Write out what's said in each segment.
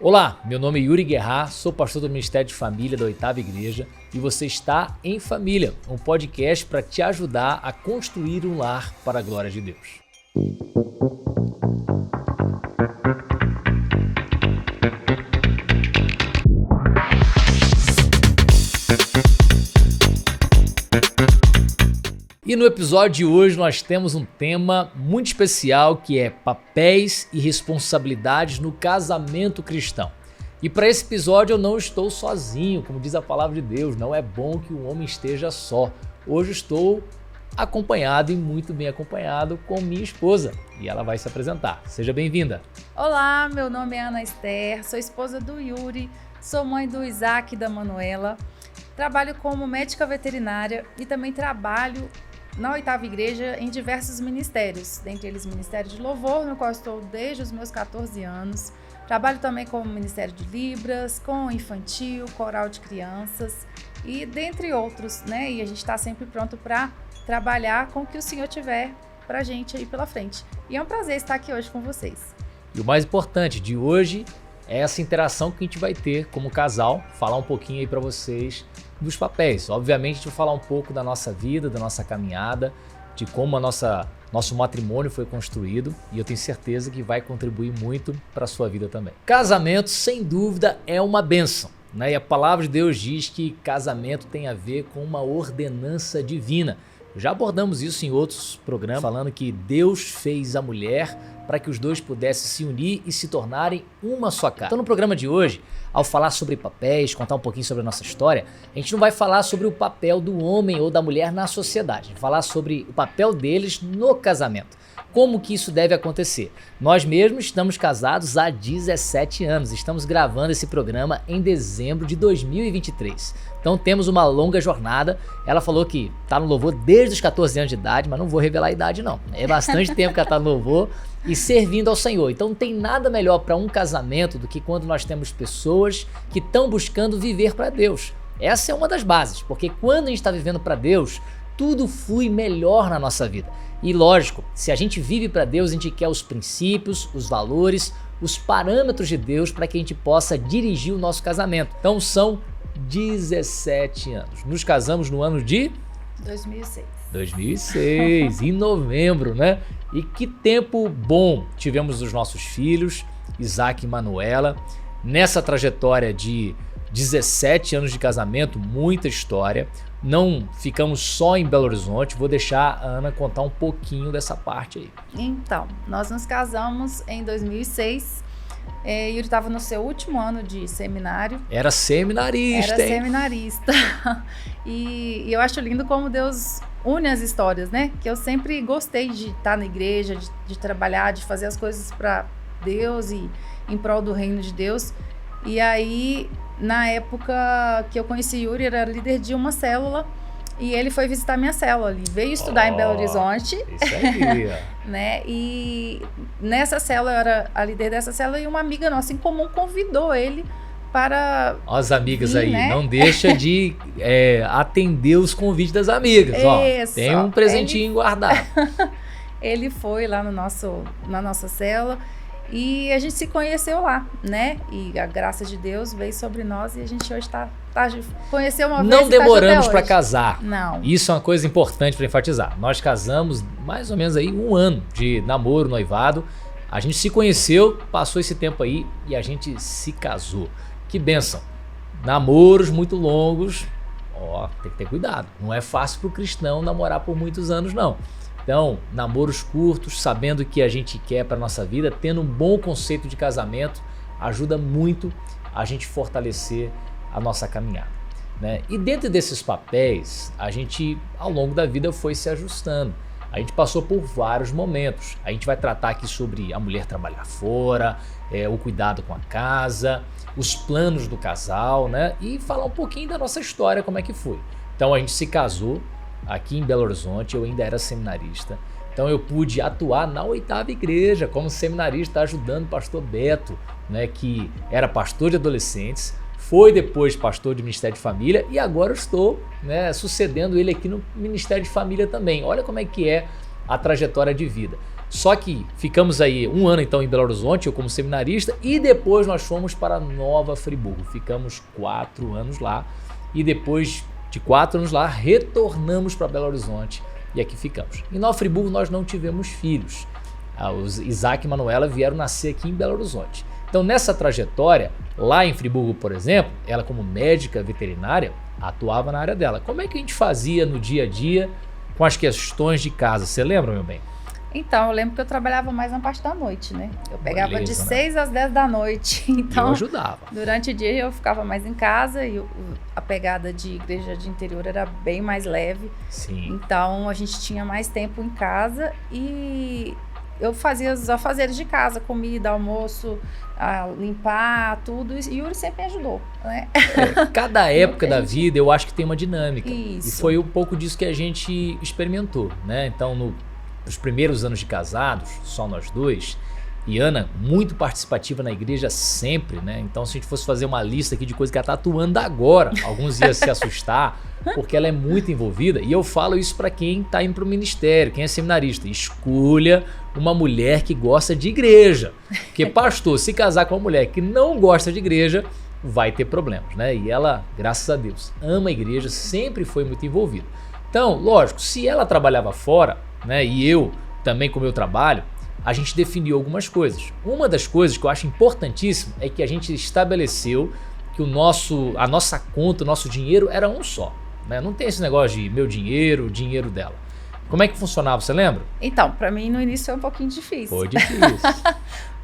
Olá, meu nome é Yuri Guerra, sou pastor do Ministério de Família da Oitava Igreja e você está em Família, um podcast para te ajudar a construir um lar para a glória de Deus. E no episódio de hoje nós temos um tema muito especial que é papéis e responsabilidades no casamento cristão. E para esse episódio eu não estou sozinho, como diz a palavra de Deus, não é bom que o homem esteja só. Hoje estou acompanhado e muito bem acompanhado com minha esposa e ela vai se apresentar. Seja bem-vinda. Olá, meu nome é Ana Esther, sou esposa do Yuri, sou mãe do Isaac e da Manuela, trabalho como médica veterinária e também trabalho na Oitava Igreja em diversos ministérios, dentre eles Ministério de Louvor, no qual estou desde os meus 14 anos. Trabalho também como Ministério de Libras, com infantil, coral de crianças e dentre outros, né? E a gente está sempre pronto para trabalhar com o que o Senhor tiver para a gente aí pela frente. E é um prazer estar aqui hoje com vocês. E o mais importante de hoje é essa interação que a gente vai ter como casal, falar um pouquinho aí para vocês dos papéis. Obviamente a gente vai falar um pouco da nossa vida, da nossa caminhada, de como nosso matrimônio foi construído e eu tenho certeza que vai contribuir muito para a sua vida também. Casamento, sem dúvida, é uma bênção, né? E a palavra de Deus diz que casamento tem a ver com uma ordenança divina. Já abordamos isso em outros programas, falando que Deus fez a mulher para que os dois pudessem se unir e se tornarem uma só carne. Então no programa de hoje, ao falar sobre papéis, contar um pouquinho sobre a nossa história, a gente não vai falar sobre o papel do homem ou da mulher na sociedade, a gente vai falar sobre o papel deles no casamento. Como que isso deve acontecer? Nós mesmos estamos casados há 17 anos, estamos gravando esse programa em dezembro de 2023. Então temos uma longa jornada. Ela falou que está no louvor desde os 14 anos de idade, mas não vou revelar a idade não. É bastante tempo que ela está no louvor e servindo ao Senhor. Então não tem nada melhor para um casamento do que quando nós temos pessoas que estão buscando viver para Deus. Essa é uma das bases, porque quando a gente está vivendo para Deus, tudo flui melhor na nossa vida. E lógico, se a gente vive para Deus, a gente quer os princípios, os valores, os parâmetros de Deus para que a gente possa dirigir o nosso casamento. Então são 17 anos. Nos casamos no ano de 2006, em novembro, né? E que tempo bom tivemos os nossos filhos, Isaac e Manuela. Nessa trajetória de 17 anos de casamento, muita história. Não ficamos só em Belo Horizonte, vou deixar a Ana contar um pouquinho dessa parte aí. Então, nós nos casamos em 2006, Yuri estava no seu último ano de seminário. Era seminarista, hein? Seminarista. E eu acho lindo como Deus une as histórias, né? Que eu sempre gostei de estar na igreja, de trabalhar, de fazer as coisas para Deus e em prol do reino de Deus. E aí, na época que eu conheci Yuri, era líder de uma célula e ele foi visitar minha célula ali, veio estudar em Belo Horizonte. Isso aí, né? E nessa célula, eu era a líder dessa célula e uma amiga nossa em comum convidou ele para... Ó, as amigas vir, aí, né? Não deixa de atender os convites das amigas. Isso, tem um presentinho guardado. Ele foi lá na nossa célula. E a gente se conheceu lá, né? E a graça de Deus veio sobre nós e a gente hoje conheceu uma vez. Não demoramos para casar. Não. Isso é uma coisa importante para enfatizar. Nós casamos mais ou menos aí 1 ano de namoro, noivado. A gente se conheceu, passou esse tempo aí e a gente se casou. Que bênção. Namoros muito longos. Tem que ter cuidado. Não é fácil pro cristão namorar por muitos anos, não. Então, namoros curtos, sabendo o que a gente quer para nossa vida, tendo um bom conceito de casamento, ajuda muito a gente fortalecer a nossa caminhada, né? E dentro desses papéis, a gente, ao longo da vida, foi se ajustando. A gente passou por vários momentos. A gente vai tratar aqui sobre a mulher trabalhar fora, o cuidado com a casa, os planos do casal, né? E falar um pouquinho da nossa história, como é que foi. Então, a gente se casou aqui em Belo Horizonte, eu ainda era seminarista, então eu pude atuar na Oitava Igreja como seminarista, ajudando o pastor Beto, né, que era pastor de adolescentes, foi depois pastor de Ministério de Família e agora eu estou, né, sucedendo ele aqui no Ministério de Família também. Olha como é que é a trajetória de vida. Só que ficamos aí um ano então em Belo Horizonte, eu como seminarista, e depois nós fomos para Nova Friburgo. Ficamos 4 anos lá e depois de 4 anos lá retornamos para Belo Horizonte e aqui ficamos. Em Nova Friburgo nós não tivemos filhos. Os Isaac e Manuela vieram nascer aqui em Belo Horizonte. Então nessa trajetória, lá em Friburgo, por exemplo, ela como médica veterinária atuava na área dela. Como é que a gente fazia no dia a dia com as questões de casa? Você lembra, meu bem? Então, eu lembro que eu trabalhava mais na parte da noite, né? Eu pegava Beleza, de né? 6 às 10 da noite. Então, Eu ajudava. durante o dia eu ficava mais em casa e a pegada de igreja de interior era bem mais leve. Sim. Então, a gente tinha mais tempo em casa e eu fazia os afazeres de casa, comida, almoço, limpar, tudo. E Yuri sempre me ajudou, né? Cada época da vida eu acho que tem uma dinâmica. Isso. E foi um pouco disso que a gente experimentou, né? Então, nos primeiros anos de casados, só nós dois, e Ana muito participativa na igreja sempre, né? Então, se a gente fosse fazer uma lista aqui de coisas que ela está atuando agora, alguns iam se assustar, porque ela é muito envolvida. E eu falo isso para quem está indo para o ministério, quem é seminarista. Escolha uma mulher que gosta de igreja. Porque pastor, se casar com uma mulher que não gosta de igreja, vai ter problemas, né? E ela, graças a Deus, ama a igreja, sempre foi muito envolvida. Então, lógico, se ela trabalhava fora, né, e eu também com o meu trabalho, a gente definiu algumas coisas. Uma das coisas que eu acho importantíssimo é que a gente estabeleceu que a nossa conta, o nosso dinheiro era um só, né? Não tem esse negócio de meu dinheiro, o dinheiro dela. Como é que funcionava, você lembra? Então, para mim no início foi um pouquinho difícil. Foi difícil.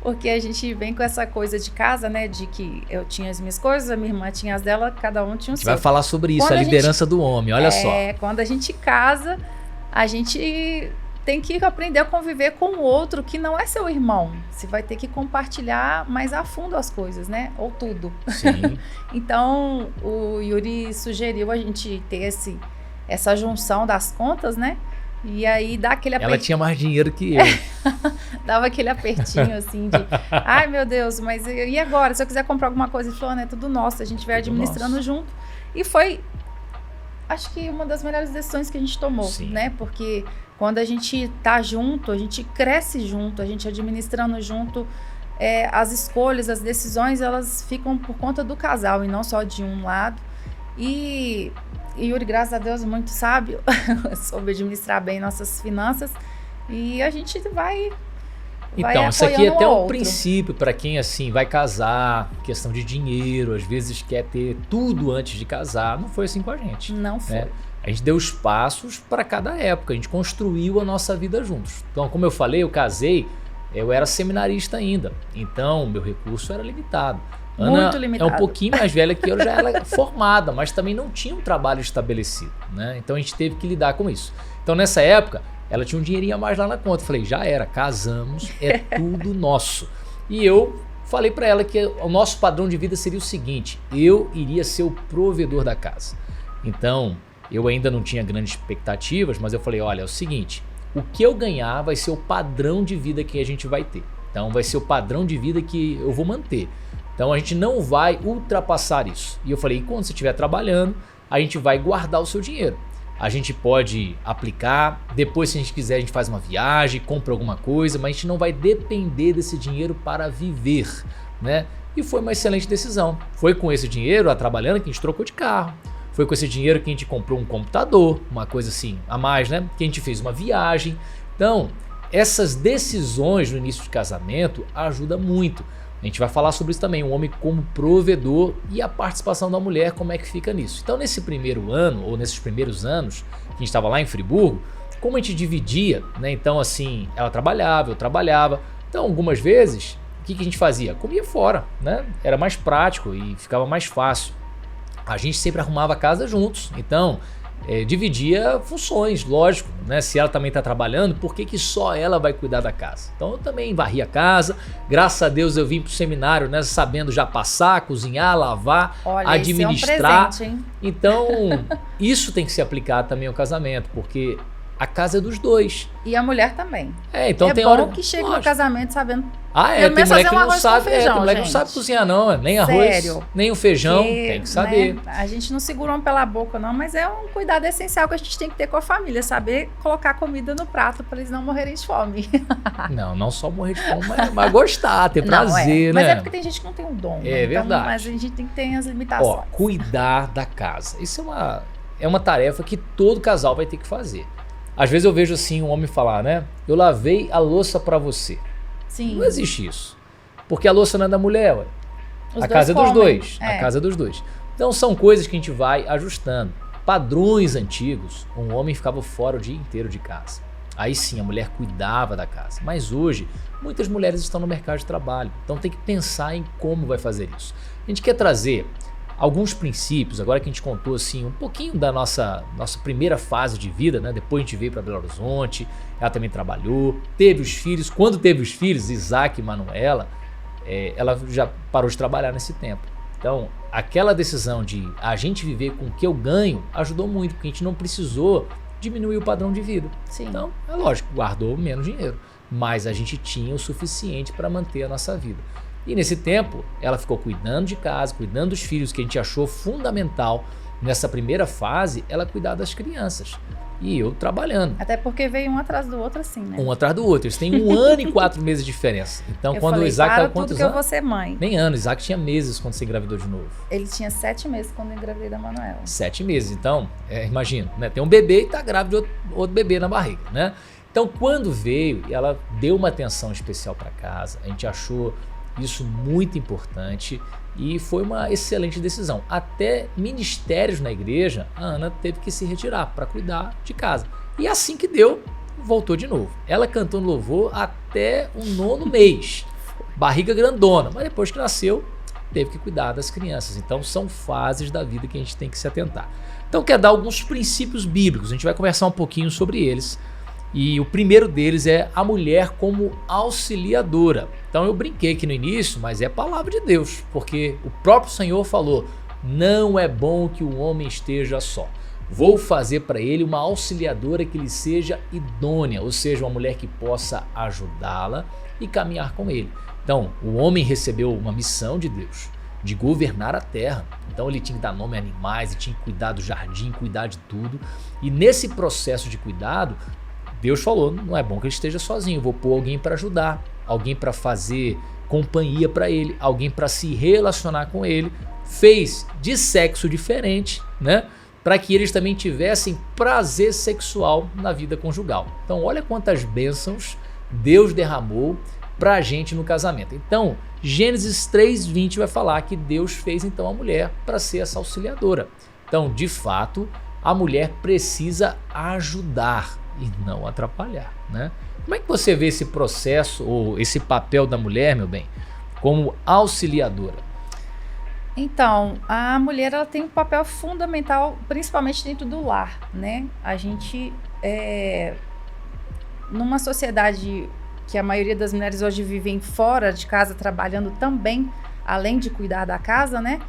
Porque a gente vem com essa coisa de casa, né? De que eu tinha as minhas coisas, a minha irmã tinha as dela, cada um tinha o A gente seu. vai falar sobre isso, Quando a a liderança do homem, olha só. Quando a gente casa, a gente tem que aprender a conviver com o outro que não é seu irmão. Você vai ter que compartilhar mais a fundo as coisas, né? Ou tudo. Sim. Então, o Yuri sugeriu a gente ter essa junção das contas, né? E aí dá aquele Ela tinha mais dinheiro que eu. Dava aquele apertinho assim de, ai meu Deus, mas e agora? Se eu quiser comprar alguma coisa, ele falou, né? Tudo nosso, a gente vai administrando junto. E foi, acho que uma das melhores decisões que a gente tomou, Sim. né? Porque quando a gente tá junto, a gente cresce junto, a gente administrando junto, as escolhas, as decisões, elas ficam por conta do casal e não só de um lado. E Yuri, graças a Deus, muito sábio, soube administrar bem nossas finanças e a gente vai Então, isso aqui é apoiando até o um outro. princípio para quem assim vai casar, questão de dinheiro, às vezes quer ter tudo antes de casar. Não foi assim com a gente. Não foi. Né? A gente deu espaços para cada época, a gente construiu a nossa vida juntos. Então, como eu falei, eu casei, eu era seminarista ainda, então meu recurso era limitado. Ana Muito limitado. é um pouquinho mais velha que eu, já era formada, mas também não tinha um trabalho estabelecido, né? Então a gente teve que lidar com isso. Então nessa época, ela tinha um dinheirinho a mais lá na conta. Eu falei, já era, casamos, é tudo nosso. E eu falei para ela que o nosso padrão de vida seria o seguinte, eu iria ser o provedor da casa. Então, eu ainda não tinha grandes expectativas, mas eu falei, olha, é o seguinte, o que eu ganhar vai ser o padrão de vida que a gente vai ter. Então vai ser o padrão de vida que eu vou manter. Então a gente não vai ultrapassar isso. E eu falei, e quando você estiver trabalhando, a gente vai guardar o seu dinheiro. A gente pode aplicar, depois se a gente quiser a gente faz uma viagem, compra alguma coisa, mas a gente não vai depender desse dinheiro para viver, né? E foi uma excelente decisão. Foi com esse dinheiro, trabalhando, que a gente trocou de carro. Foi com esse dinheiro que a gente comprou um computador, uma coisa assim a mais, né? Que a gente fez uma viagem. Então, essas decisões no início de casamento ajudam muito. A gente vai falar sobre isso também, o homem como provedor e a participação da mulher, como é que fica nisso. Então, nesse primeiro ano, ou nesses primeiros anos, que a gente estava lá em Friburgo, como a gente dividia, né? Então, assim, ela trabalhava, eu trabalhava. Então, algumas vezes, o que a gente fazia? Comia fora, né? Era mais prático e ficava mais fácil. A gente sempre arrumava a casa juntos, então dividia funções, lógico, né? Se ela também está trabalhando, por que só ela vai cuidar da casa? Então eu também varri a casa, graças a Deus eu vim para o seminário, né, sabendo já passar, cozinhar, lavar, Olha, administrar. isso é um presente, hein? Então isso tem que se aplicar também ao casamento, porque a casa é dos dois. E a mulher também. Então é tem bom hora que chega no casamento sabendo. tem mulher que não sabe, feijão, tem mulher que não sabe cozinhar não, nem arroz, nem o feijão, tem que saber. Né, a gente não segura um pela boca não, mas é um cuidado essencial que a gente tem que ter com a família, saber colocar comida no prato para eles não morrerem de fome. Não só morrer de fome, mas gostar, ter prazer, né? Mas é porque tem gente que não tem um dom. É verdade. Mas a gente tem que ter as limitações. Cuidar da casa. Isso é uma tarefa que todo casal vai ter que fazer. Às vezes eu vejo assim um homem falar, né? Eu lavei a louça para você. Sim. Não existe isso. Porque a louça não é da mulher, ué. A casa é dos dois. A casa é dos dois. Então são coisas que a gente vai ajustando. Padrões antigos, um homem ficava fora o dia inteiro de casa. Aí sim, a mulher cuidava da casa. Mas hoje, muitas mulheres estão no mercado de trabalho. Então tem que pensar em como vai fazer isso. A gente quer trazer alguns princípios, agora que a gente contou assim um pouquinho da nossa primeira fase de vida, né? Depois a gente veio para Belo Horizonte, ela também trabalhou, teve os filhos. Quando teve os filhos, Isaac e Manuela, ela já parou de trabalhar nesse tempo. Então, aquela decisão de a gente viver com o que eu ganho ajudou muito, porque a gente não precisou diminuir o padrão de vida. Sim. Então, é lógico, guardou menos dinheiro, mas a gente tinha o suficiente para manter a nossa vida. E nesse tempo, ela ficou cuidando de casa, cuidando dos filhos, que a gente achou fundamental nessa primeira fase, ela cuidar das crianças. E eu trabalhando. Até porque veio um atrás do outro assim, né? Um atrás do outro. Eles têm 1 ano e 4 meses de diferença. Então, quando o Isaac estava quantos anos? Eu vou ser mãe. Nem anos. Isaac tinha meses quando você engravidou de novo. Ele tinha 7 meses quando eu engravidei da Manuela. 7 meses. Então, imagina, né? Tem um bebê e tá grávido de outro bebê na barriga, né? Então, quando veio, ela deu uma atenção especial para casa. A gente achou isso muito importante e foi uma excelente decisão. Até ministérios na igreja, a Ana teve que se retirar para cuidar de casa. E assim que deu, voltou de novo. Ela cantou no louvor até o 9º mês. Barriga grandona, mas depois que nasceu, teve que cuidar das crianças. Então são fases da vida que a gente tem que se atentar. Então quer dar alguns princípios bíblicos, a gente vai conversar um pouquinho sobre eles. E o primeiro deles é a mulher como auxiliadora. Então eu brinquei aqui no início, mas é a palavra de Deus, porque o próprio Senhor falou: não é bom que o homem esteja só. Vou fazer para ele uma auxiliadora que lhe seja idônea, ou seja, uma mulher que possa ajudá-la e caminhar com ele. Então, o homem recebeu uma missão de Deus, de governar a terra. Então ele tinha que dar nome a animais, ele tinha que cuidar do jardim, cuidar de tudo. E nesse processo de cuidado, Deus falou: não é bom que ele esteja sozinho, vou pôr alguém para ajudar, alguém para fazer companhia para ele, alguém para se relacionar com ele. Fez de sexo diferente, né? Para que eles também tivessem prazer sexual na vida conjugal. Então olha quantas bênçãos Deus derramou para a gente no casamento. Então Gênesis 3:20 vai falar que Deus fez então a mulher para ser essa auxiliadora. Então, de fato, a mulher precisa ajudar e não atrapalhar, né? Como é que você vê esse processo ou esse papel da mulher, meu bem, como auxiliadora? Então, a mulher ela tem um papel fundamental, principalmente dentro do lar, né? A gente, numa sociedade que a maioria das mulheres hoje vivem fora de casa, trabalhando também, além de cuidar da casa, né?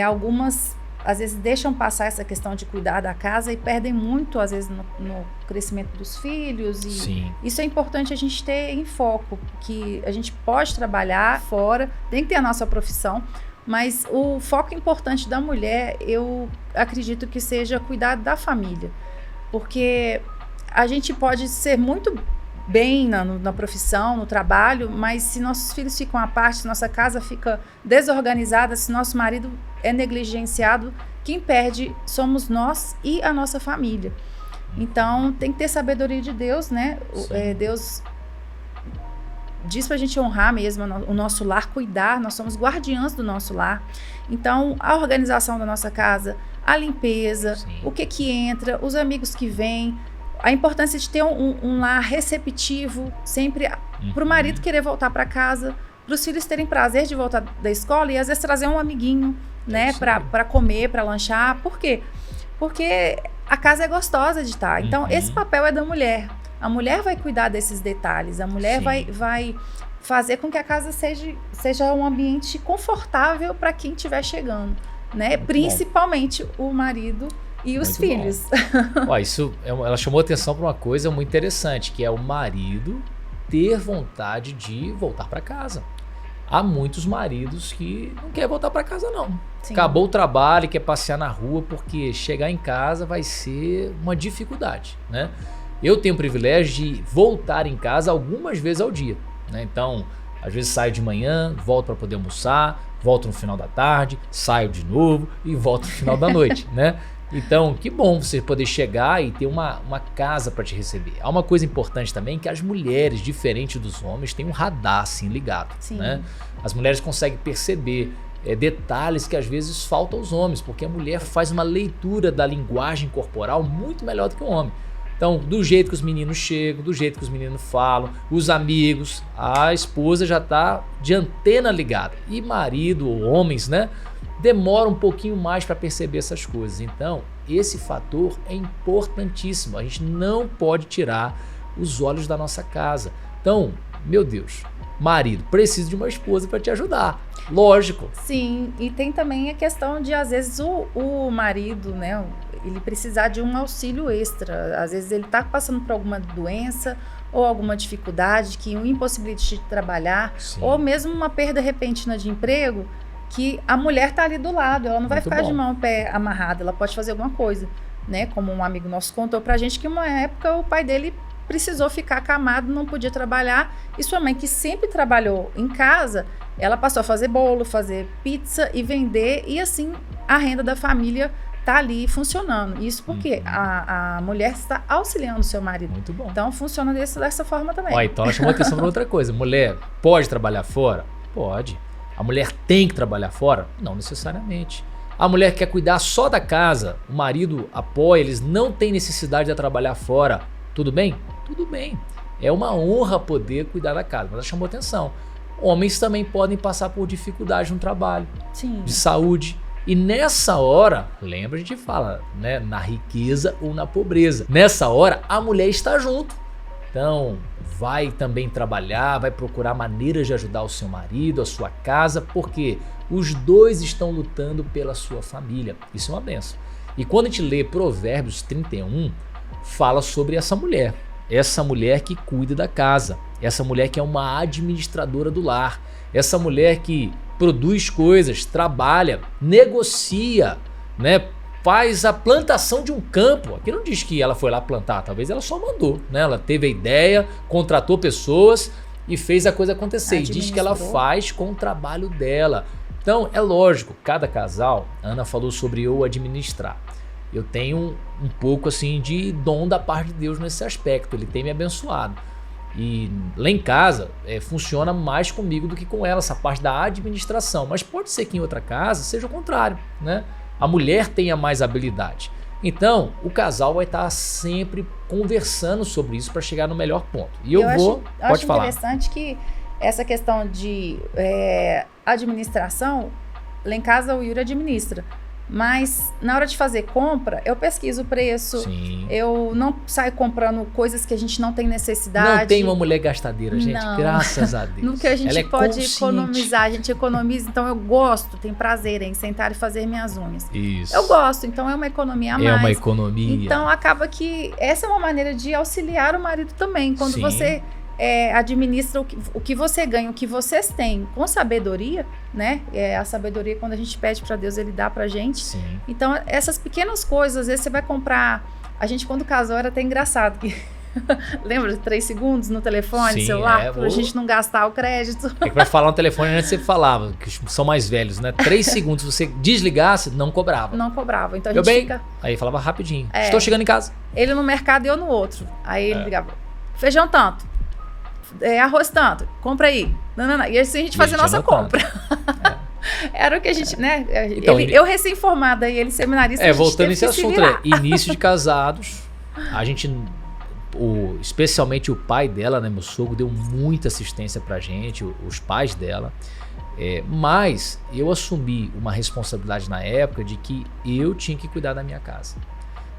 Algumas às vezes deixam passar essa questão de cuidar da casa e perdem muito, às vezes, no crescimento dos filhos. E sim, isso é importante a gente ter em foco, que a gente pode trabalhar fora, tem que ter a nossa profissão, mas o foco importante da mulher, eu acredito que seja cuidar da família. Porque a gente pode ser muito bem na profissão, no trabalho, mas se nossos filhos ficam à parte, se nossa casa fica desorganizada, se nosso marido é negligenciado, quem perde somos nós e a nossa família. Então tem que ter sabedoria de Deus, né? Deus diz pra gente honrar mesmo o nosso lar, cuidar, nós somos guardiãs do nosso lar. Então a organização da nossa casa, a limpeza, sim, o que entra, os amigos que vêm, a importância de ter um lar receptivo, sempre para o marido querer voltar para casa, para os filhos terem prazer de voltar da escola e às vezes trazer um amiguinho, né, para comer, para lanchar. Por quê? Porque a casa é gostosa de estar. Então, esse papel é da mulher. A mulher vai cuidar desses detalhes, a mulher vai fazer com que a casa seja um ambiente confortável para quem estiver chegando, né? Principalmente o marido e os Muito filhos. Ó, ela chamou atenção para uma coisa muito interessante, que é o marido ter vontade de voltar para casa. Há muitos maridos que não querem voltar para casa, não. Sim. Acabou o trabalho, quer passear na rua, porque chegar em casa vai ser uma dificuldade, né? Eu tenho o privilégio de voltar em casa algumas vezes ao dia, né? Então, às vezes saio de manhã, volto para poder almoçar, volto no final da tarde, saio de novo e volto no final da noite, né? Então, que bom você poder chegar e ter uma casa para te receber. Há uma coisa importante também, que as mulheres, diferente dos homens, têm um radar assim ligado, Sim. né? As mulheres conseguem perceber detalhes que às vezes faltam aos homens, porque a mulher faz uma leitura da linguagem corporal muito melhor do que o homem. Então, do jeito que os meninos chegam, do jeito que os meninos falam, os amigos, a esposa já está de antena ligada. E marido ou homens, né, demora um pouquinho mais para perceber essas coisas. Então, esse fator é importantíssimo. A gente não pode tirar os olhos da nossa casa. Então, meu Deus, marido, precisa de uma esposa para te ajudar. Lógico. Sim, e tem também a questão de, às vezes, o marido, né, ele precisar de um auxílio extra. Às vezes ele está passando por alguma doença ou alguma dificuldade que o impossibilita de trabalhar, Sim. ou mesmo uma perda repentina de emprego, que a mulher está ali do lado, ela não vai ficar de mão pé amarrada, ela pode fazer alguma coisa, né? Como um amigo nosso contou pra gente que uma época o pai dele precisou ficar acamado, não podia trabalhar, e sua mãe, que sempre trabalhou em casa, ela passou a fazer bolo, fazer pizza e vender, e assim a renda da família tá ali funcionando. Isso porque a mulher está auxiliando o seu marido. Muito bom. Então funciona dessa forma também. Ó, então ela chamou atenção para outra coisa. Mulher pode trabalhar fora? Pode. A mulher tem que trabalhar fora? Não necessariamente. A mulher quer cuidar só da casa, o marido apoia, eles não têm necessidade de trabalhar fora. Tudo bem? Tudo bem. É uma honra poder cuidar da casa, mas ela chamou atenção. Homens também podem passar por dificuldade no trabalho, Sim. de saúde. E nessa hora, lembra, a gente fala, né, na riqueza ou na pobreza. Nessa hora, a mulher está junto. Então, vai também trabalhar, vai procurar maneiras de ajudar o seu marido, a sua casa, porque os dois estão lutando pela sua família. Isso é uma bênção. E quando a gente lê Provérbios 31, fala sobre essa mulher que cuida da casa, essa mulher que é uma administradora do lar, essa mulher que produz coisas, trabalha, negocia, né? Faz a plantação de um campo. Aqui não diz que ela foi lá plantar, talvez ela só mandou, né? Ela teve a ideia, contratou pessoas e fez a coisa acontecer. E diz que ela faz com o trabalho dela. Então, é lógico, cada casal, a Ana falou sobre eu administrar. Eu tenho um pouco assim de dom da parte de Deus nesse aspecto, ele tem me abençoado. E lá em casa funciona mais comigo do que com ela, essa parte da administração. Mas pode ser que em outra casa seja o contrário, né? A mulher tenha mais habilidade. Então, o casal vai estar sempre conversando sobre isso para chegar no melhor ponto. E eu acho falar. Interessante que essa questão de administração, lá em casa o Yuri administra. Mas na hora de fazer compra, eu pesquiso o preço. Sim. Eu não saio comprando coisas que a gente não tem necessidade. Não tem uma mulher gastadeira, gente, não. Graças a Deus. No que a gente ela pode consciente. economizar, a gente economiza. Então eu gosto, tenho prazer em sentar e fazer minhas unhas. Isso. Eu gosto, então é uma economia a mais. É uma economia. Então acaba que essa é uma maneira de auxiliar o marido também. Quando Sim. você administra o que você ganha, o que vocês têm com sabedoria, né? A sabedoria, quando a gente pede para Deus, Ele dá pra gente. Sim. Então, essas pequenas coisas, às vezes você vai comprar. A gente, quando casou, era até engraçado. Que lembra de 3 segundos no telefone, Sim, celular, pra gente não gastar o crédito. É que vai falar no telefone, antes você falava, que são mais velhos, né? 3 segundos, você desligasse, não cobrava. Não cobrava. Então a Eu gente bem, fica. aí falava rapidinho. Estou chegando em casa. Ele no mercado e eu no outro. Aí ele ligava: feijão tanto. Arroz tanto, compra aí. Não. E assim a gente fazia nossa compra. Era o que a gente, né? Então, eu recém-formada e ele seminarista. Voltando nesse assunto, início de casados, a gente, especialmente o pai dela, né? Meu sogro deu muita assistência pra gente, os pais dela. Mas eu assumi uma responsabilidade na época de que eu tinha que cuidar da minha casa.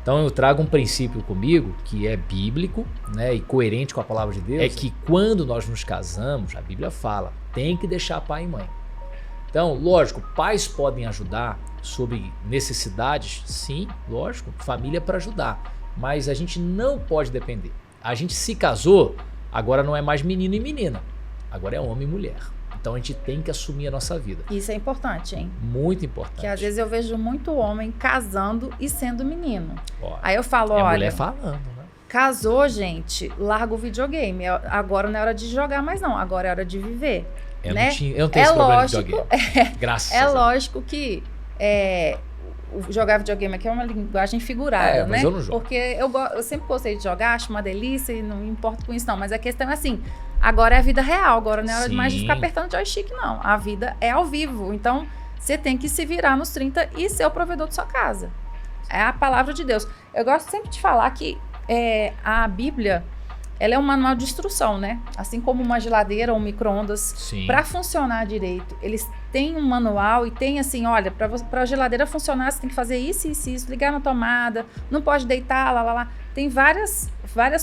Então eu trago um princípio comigo que é bíblico, né, e coerente com a palavra de Deus, é que quando nós nos casamos, a Bíblia fala, tem que deixar pai e mãe. Então, lógico, pais podem ajudar sobre necessidades, sim, lógico, família para ajudar, mas a gente não pode depender. A gente se casou, agora não é mais menino e menina, agora é homem e mulher. Então a gente tem que assumir a nossa vida. Isso é importante, hein? Muito importante. Que às vezes eu vejo muito homem casando e sendo menino. Ó, Aí eu falo, é a olha, mulher falando, né? casou, gente, larga o videogame. Agora não é hora de jogar mais não, agora é hora de viver. Eu né? não tenho esse problema de lógico, videogame. Graças a Deus. lógico que o jogar videogame aqui é uma linguagem figurada, mas né? eu não jogo. Porque eu sempre gostei de jogar, acho uma delícia e não me importo com isso não. Mas a questão é assim, agora é a vida real, agora não é hora mais de ficar apertando joystick não. A vida é ao vivo, então você tem que se virar nos 30 e ser o provedor de sua casa. É a palavra de Deus. Eu gosto sempre de falar que a Bíblia, ela é um manual de instrução, né? Assim como uma geladeira ou um micro-ondas, para funcionar direito, eles têm um manual e tem assim, olha, para a geladeira funcionar, você tem que fazer isso, isso, isso, ligar na tomada, não pode deitar, lá. Tem várias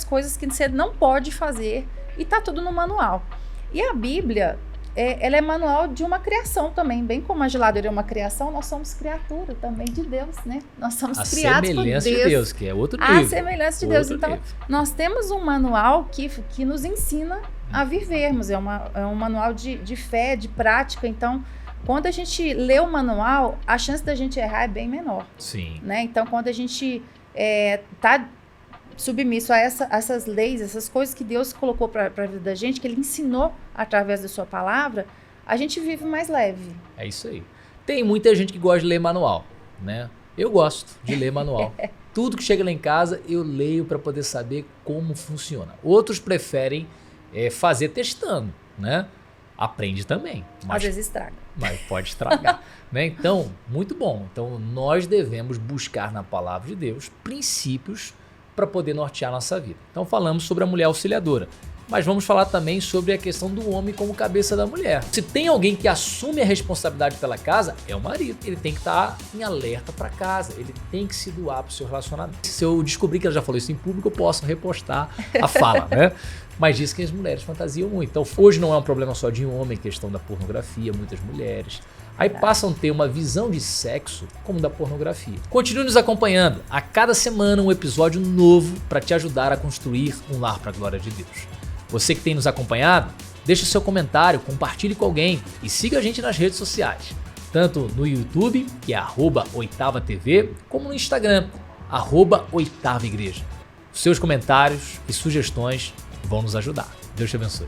coisas que você não pode fazer e tá tudo no manual. E a Bíblia, ela é manual de uma criação também, bem como a geladeira é uma criação, nós somos criatura também de Deus, né? Nós somos criados por Deus. A semelhança de Deus, que é outro nível. A semelhança de Deus. Então, nós temos um manual que nos ensina a vivermos, é um manual de fé, de prática. Então, quando a gente lê o manual, a chance da gente errar é bem menor. Sim. Né? Então, quando a gente está submisso a essas leis, essas coisas que Deus colocou para a vida da gente, que Ele ensinou através da sua palavra, a gente vive mais leve. É isso aí. Tem muita gente que gosta de ler manual, né? Eu gosto de ler manual. Tudo que chega lá em casa, eu leio para poder saber como funciona. Outros preferem fazer testando, né? Aprende também. Às vezes estraga. Mas pode estragar. Né? Então, muito bom. Então, nós devemos buscar na palavra de Deus princípios para poder nortear a nossa vida. Então falamos sobre a mulher auxiliadora, mas vamos falar também sobre a questão do homem como cabeça da mulher. Se tem alguém que assume a responsabilidade pela casa, é o marido. Ele tem que estar em alerta para casa, ele tem que se doar para o seu relacionamento. Se eu descobrir que ela já falou isso em público, eu posso repostar a fala, né? Mas diz que as mulheres fantasiam muito. Então hoje não é um problema só de homem, questão da pornografia, muitas mulheres aí passam a ter uma visão de sexo como da pornografia. Continue nos acompanhando. A cada semana um episódio novo para te ajudar a construir um lar para a glória de Deus. Você que tem nos acompanhado, deixe seu comentário, compartilhe com alguém e siga a gente nas redes sociais. Tanto no YouTube, que é @oitava-tv, como no Instagram, @oitava-igreja. Seus comentários e sugestões vão nos ajudar. Deus te abençoe.